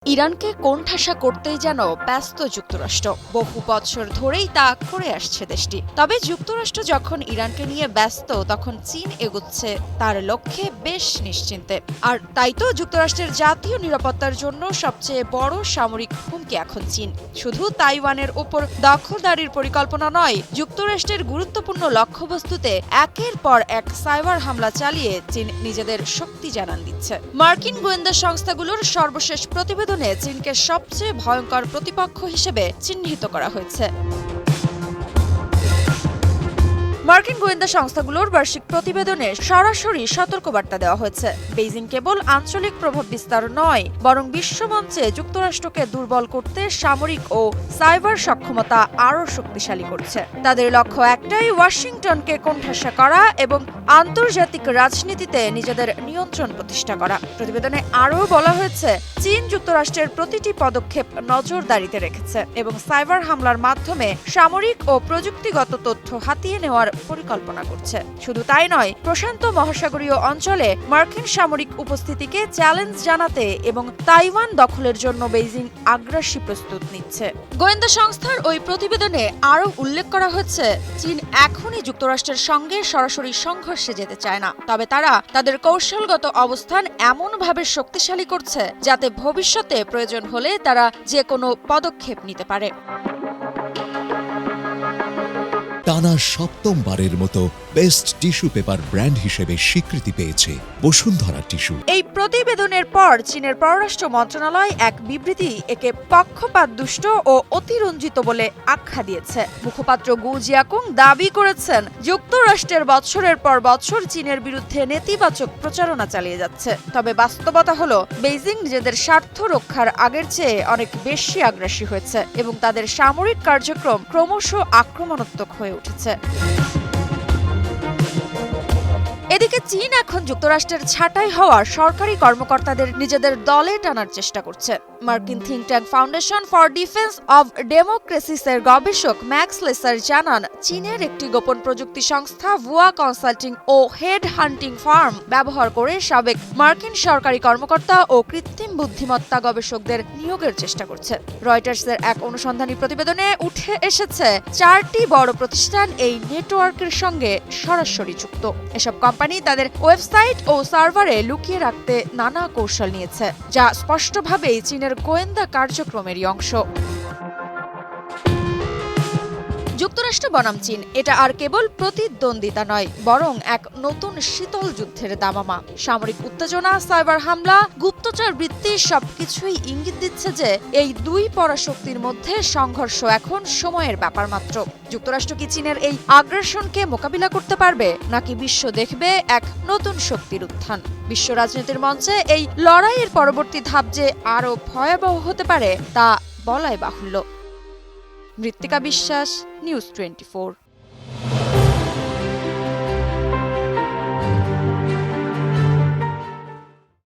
ইরানকে কোণঠাসা করতেই যেন ব্যস্ত যুক্তরাষ্ট্র। বহু বছর ধরেই তা করে আসছে দেশটি। তবে যুক্তরাষ্ট্র যখন ইরানকে নিয়ে ব্যস্ত, তখন চীন এগোচ্ছে তার লক্ষ্যে বেশ নিশ্চিন্তে। আর তাই তো যুক্তরাষ্ট্রের জাতীয় নিরাপত্তার জন্য সবচেয়ে বড় সামরিক হুমকি এখন চীন। শুধু তাইওয়ানের ওপর দখলদারির পরিকল্পনা নয়, যুক্তরাষ্ট্রের গুরুত্বপূর্ণ লক্ষ্যবস্তুতে একের পর এক সাইবার হামলা চালিয়ে চীন নিজেদের শক্তি জানান দিচ্ছে। মার্কিন গোয়েন্দা সংস্থাগুলোর সর্বশেষ প্রতিবেদনে চীনকে সবচেয়ে ভয়ঙ্কর প্রতিপক্ষ হিসেবে চিহ্নিত করা হয়েছে। মার্কিন গোয়েন্দা সংস্থাগুলোর বার্ষিক প্রতিবেদনে সরাসরি সতর্কবার্তা দেওয়া হয়েছে। বেইজিং কেবল আঞ্চলিক প্রভাব বিস্তার নয়, বরং বিশ্বমঞ্চে যুক্তরাষ্ট্রকে দুর্বল করতে সামরিক ও সাইবার সক্ষমতা আরও শক্তিশালী করছে। তাদের লক্ষ্য একটাই, ওয়াশিংটনকে কোণঠাসা করা এবং আন্তর্জাতিক রাজনীতিতে নিজেদের নিয়ন্ত্রণ প্রতিষ্ঠা করা। প্রতিবেদনে আরও বলা হয়েছে, চীন যুক্তরাষ্ট্রের প্রতিটি পদক্ষেপ নজরদারিতে রেখেছে এবং সাইবার হামলার মাধ্যমে সামরিক ও প্রযুক্তিগত তথ্য হাতিয়ে নেওয়ার পরিকল্পনা করছে। শুধু তাই নয়, প্রশান্ত মহাসাগরীয় অঞ্চলে মার্কিন সামরিক উপস্থিতিকে চ্যালেঞ্জ জানাতে এবং তাইওয়ান দখলের জন্য বেইজিং আগ্রাসী প্রস্তুত নিচ্ছে। গোয়েন্দা সংস্থার ওই প্রতিবেদনে আরও উল্লেখ করা হয়েছে, চীন এখনই যুক্তরাষ্ট্রের সঙ্গে সরাসরি সংঘর্ষে যেতে চায় না, তবে তারা তাদের কৌশলগত অবস্থান এমনভাবে শক্তিশালী করছে যাতে ভবিষ্যতে প্রয়োজন হলে তারা যে কোনো পদক্ষেপ নিতে পারে। টানা সপ্তমবারের মতো বেস্ট টিস্যু পেপার ব্র্যান্ড হিসেবে স্বীকৃতি পেয়েছে বসুন্ধরা টিস্যু। এই প্রতিবেদনের পর চীনের পররাষ্ট্র মন্ত্রণালয় এক বিবৃতি একে পক্ষপাতদুষ্ট ও অতিরঞ্জিত বলে আখ্যা দিয়েছে। মুখপাত্র গু জিয়াকুং দাবি করেছেন, যুক্তরাষ্ট্রের বছরের পর বছর চীনের বিরুদ্ধে নেতিবাচক প্রচারণা চালিয়ে যাচ্ছে। তবে বাস্তবতা হলো, বেইজিং নিজেদের স্বার্থ রক্ষার আগের চেয়ে অনেক বেশি আগ্রাসী হয়েছে এবং তাদের সামরিক কার্যক্রম ক্রমশ আক্রমণাত্মক হয়ে উঠেছে। এদিকে চীন এখন যুক্তরাষ্ট্রের ছাঁটাই হওয়া সরকারি কর্মকর্তাদের নিজেদের দলে টানার চেষ্টা করছে। মার্কিন think tank foundation for defence of ডেমোক্রেসিসের গবেষক ম্যাক্স লেসার জানান, চীনের একটি গোপন প্রযুক্তি সংস্থা ভুয়া কনসাল্টিং ও হেড হান্টিং ফার্ম ব্যবহার করে সাবেক মার্কিন সরকারি কর্মকর্তা ও কৃত্রিম বুদ্ধিমত্তা গবেষকদের নিয়োগের চেষ্টা করছে। রয়টার্সের এক অনুসন্ধানী প্রতিবেদনে উঠে এসেছে, 4টি বড় প্রতিষ্ঠান এই নেটওয়ার্কের সঙ্গে সরাসরি যুক্ত। এসব কোম্পানি তাদের ওয়েবসাইট ও সার্ভারে লুকিয়ে রাখতে নানা কৌশল নিয়েছে, যা স্পষ্টভাবেই চীনের গোয়েন্দা কার্যক্রমেরই অংশ। যুক্তরাষ্ট্র বনাম চীন, এটা আর কেবল প্রতিদ্বন্দ্বিতা নয়, বরং এক নতুন শীতল যুদ্ধের দামামা। সামরিক উত্তেজনা, সাইবার হামলা, গুপ্তচর বৃত্তি সবকিছুই ইঙ্গিত দিচ্ছে যে এই দুই পরাশক্তির মধ্যে সংঘর্ষ এখন সময়ের ব্যাপার মাত্র। যুক্তরাষ্ট্র কি চীনের এই আগ্রাসনকে মোকাবিলা করতে পারবে, নাকি বিশ্ব দেখবে এক নতুন শক্তির উত্থান? বিশ্ব রাজনীতির মঞ্চে এই লড়াইয়ের পরবর্তী ধাপ যে আরও ভয়াবহ হতে পারে তা বলাই বাহুল্য। মৃত্তিকা বিশ্বাস, নিউজ 24।